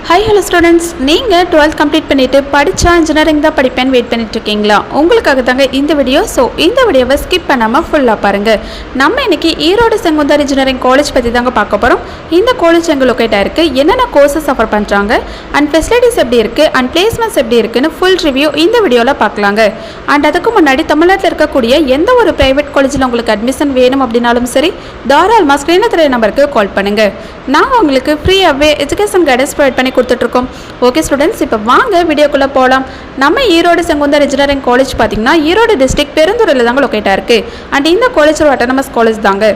Hi hello students, நீங்கள் 12th complete பண்ணிவிட்டு படித்தா இன்ஜினியரிங் தான் படிப்பேன்னு வெயிட் பண்ணிட்டுருக்கீங்களா? உங்களுக்காக தாங்க இந்த வீடியோ. ஸோ இந்த வீடியோவை ஸ்கிப் பண்ணாமல் ஃபுல்லாக பாருங்கள். நம்ம இன்றைக்கி ஈரோடு செங்குந்தர் இன்ஜினியரிங் காலேஜ் பற்றி தாங்க பார்க்க போகிறோம். இந்த காலேஜ் எங்கே லொக்கேட் ஆகிருக்கு, என்னென்ன கோர்சஸ் ஆஃபர் பண்ணுறாங்க, அண்ட் ஃபெசிலிட்டிஸ் எப்படி இருக்குது, அண்ட் பிளேஸ்மெண்ட்ஸ் எப்படி இருக்குன்னு ஃபுல் ரிவ்யூ இந்த வீடியோவில் பார்க்கலாங்க. அண்ட் அதுக்கு முன்னாடி தமிழ்நாட்டில் இருக்கக்கூடிய எந்த ஒரு ப்ரைவேட் காலேஜில் உங்களுக்கு அட்மிஷன் வேணும் அப்படின்னாலும் சரி, தாராளமாக ஸ்க்ரீனில் தெரிய நம்பருக்கு கால் பண்ணுங்கள். நாங்கள் உங்களுக்கு ஃப்ரீயாகவே எஜுகேஷன் கைடன்ஸ் ப்ரொவைட் பண்ணி கொடுத்துட்ருக்கோம். ஓகே ஸ்டூடெண்ட்ஸ், இப்போ வாங்க வீடியோக்குள்ளே போகலாம். நம்ம ஈரோடு செங்குந்தர் இன்ஜினியரிங் காலேஜ் பார்த்தீங்கன்னா ஈரோடு டிஸ்ட்ரிக்ட் பெருந்துறையில் தாங்க லொக்கேட்டாக இருக்குது. அண்ட் இந்த காலேஜ் ஒரு அட்டானமஸ் காலேஜ் தாங்க.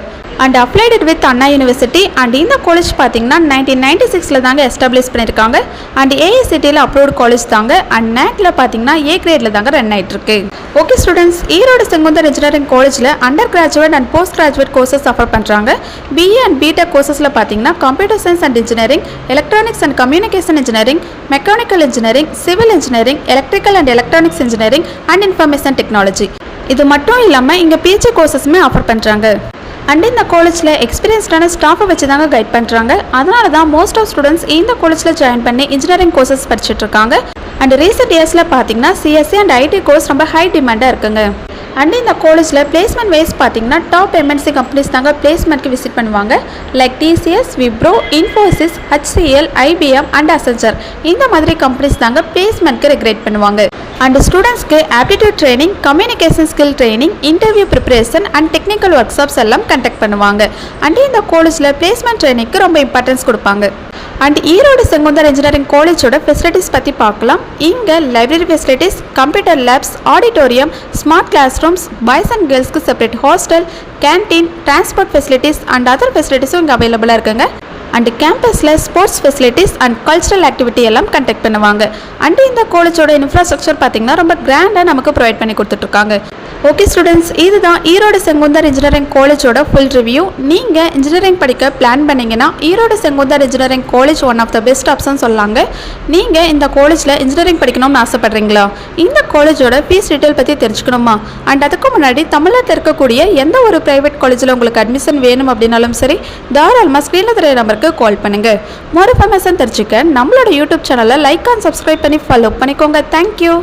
And applied with Anna university. And இந்த காலேஜ் பார்த்தீங்கன்னா 1996 தாங்க எஸ்டாப்ளிஷ் பண்ணியிருக்காங்க. அண்ட் ஏஐசிடியில் அப்ரூவ்ட் காலேஜ் தாங்க. அண்ட் நேக்கில் பார்த்தீங்கன்னா ஏ கிரேடில் தாங்க ரன் ஆகிட்டு இருக்கு. Okay students, Erode Sengunthar engineering காலேஜில் undergraduate and postgraduate courses offer பண்ணுறாங்க. பிஏ அண்ட் பிடெக் கோர்சஸில் பார்த்தீங்கன்னா computer science and engineering, electronics and communication engineering, mechanical engineering, civil engineering, electrical and electronics engineering and information technology. இது மட்டும் இல்லாமல் இங்கே PG கோர்சஸுமே offer பண்ணுறாங்க. And இந்த காலேஜில் எக்ஸ்பீரியன்ஸ்டான ஸ்டாஃபை வச்சு தாங்க கைட் பண்ணுறாங்க. அதனால தான் மோஸ்ட் ஆஃப் ஸ்டூடெண்ட்ஸ் இந்த காலேஜில் ஜாயின் பண்ணி இன்ஜினியரிங் கோர்சஸ் படிச்சுட்டு இருக்காங்க. அண்ட் ரீசெண்ட் இயர்ஸில் பார்த்தீங்கன்னா சிஎஸ்சி அண்ட் ஐடி கோர்ஸ் ரொம்ப ஹை டிமாண்டாக இருக்குங்க. அண்ட் இந்த காலேஜில் பிளேஸ்மெண்ட் வைஸ் பார்த்தீங்கன்னா டாப் எம்என்சி கம்பெனிஸ் தாங்க பிளேஸ்மெண்ட்க்கு விசிட் பண்ணுவாங்க. Like TCS, Wipro, Infosys, HCL, IBM and Accenture. இந்த மாதிரி கம்பெனிஸ் தாங்க பிளேஸ்மெண்ட்க்கு ரெக்ரேட் பண்ணுவாங்க. அண்ட் ஸ்டூடெண்ட்ஸ்க்கு aptitude training, communication skill training, interview preparation and technical workshops எல்லாம் கண்டக்ட் பண்ணுவாங்க. அண்ட் இந்த காலேஜில் பிளேஸ்மெண்ட் ட்ரைனிங்க்கு ரொம்ப இம்பார்ட்டன்ஸ் கொடுப்பாங்க. அண்ட் ஈரோடு செங்குந்தர் இன்ஜினியரிங் காலேஜோட ஃபெசிலிட்டிஸ் பற்றி பார்க்கலாம். இங்கே library facilities, computer labs, auditorium, smart classrooms, boys and கேர்ள்ஸ்க்கு separate hostel, canteen, transport facilities and other ஃபெசிலிட்டிஸும் இங்கே அவைலபிளாக இருக்குங்க. அண்ட் கேம்பஸில் sports facilities and cultural activity எல்லாம் கண்டக்ட் பண்ணுவாங்க. அண்ட் இந்த காலேஜோட இன்ஃப்ராஸ்ட்ரக்சர் பார்த்தீங்கன்னா ரொம்ப கிராண்டாக நமக்கு ப்ரொவைட் பண்ணி கொடுத்துட்ருக்காங்க. ஓகே ஸ்டூடெண்ட்ஸ், இதுதான் ஈரோடு செங்குந்தர் இன்ஜினியரிங் காலேஜோட ஃபுல் ரிவ்யூ. நீங்கள் இன்ஜினியரிங் படிக்க பிளான் பண்ணிங்கன்னா Erode Sengunthar engineering college one of the best option சொல்லாங்க. நீங்கள் இந்த காலேஜில் இன்ஜினியரிங் படிக்கணும்னு ஆசைப்பட்றீங்களா? இந்த காலேஜோட ஃபீஸ் டீட்டெயில் பற்றி தெரிஞ்சுக்கணுமா? அண்ட் அதுக்கு முன்னாடி தமிழ்நாட்டில் இருக்கக்கூடிய எந்த ஒரு ப்ரைவேட் காலேஜில் உங்களுக்கு அட்மிஷன் வேணும் அப்படின்னாலும் சரி, தாராளமாக ஸ்க்ரீனில் தெரிய நம்பருக்கு கால் பண்ணுங்கள். மோர் இன்ஃபர்மேஷன் தெரிஞ்சுக்க நம்மளோட யூடியூப் சேனலை லைக் அண்ட் சப்ஸ்கிரைப் பண்ணி ஃபாலோ பண்ணிக்கோங்க. தேங்க்யூ.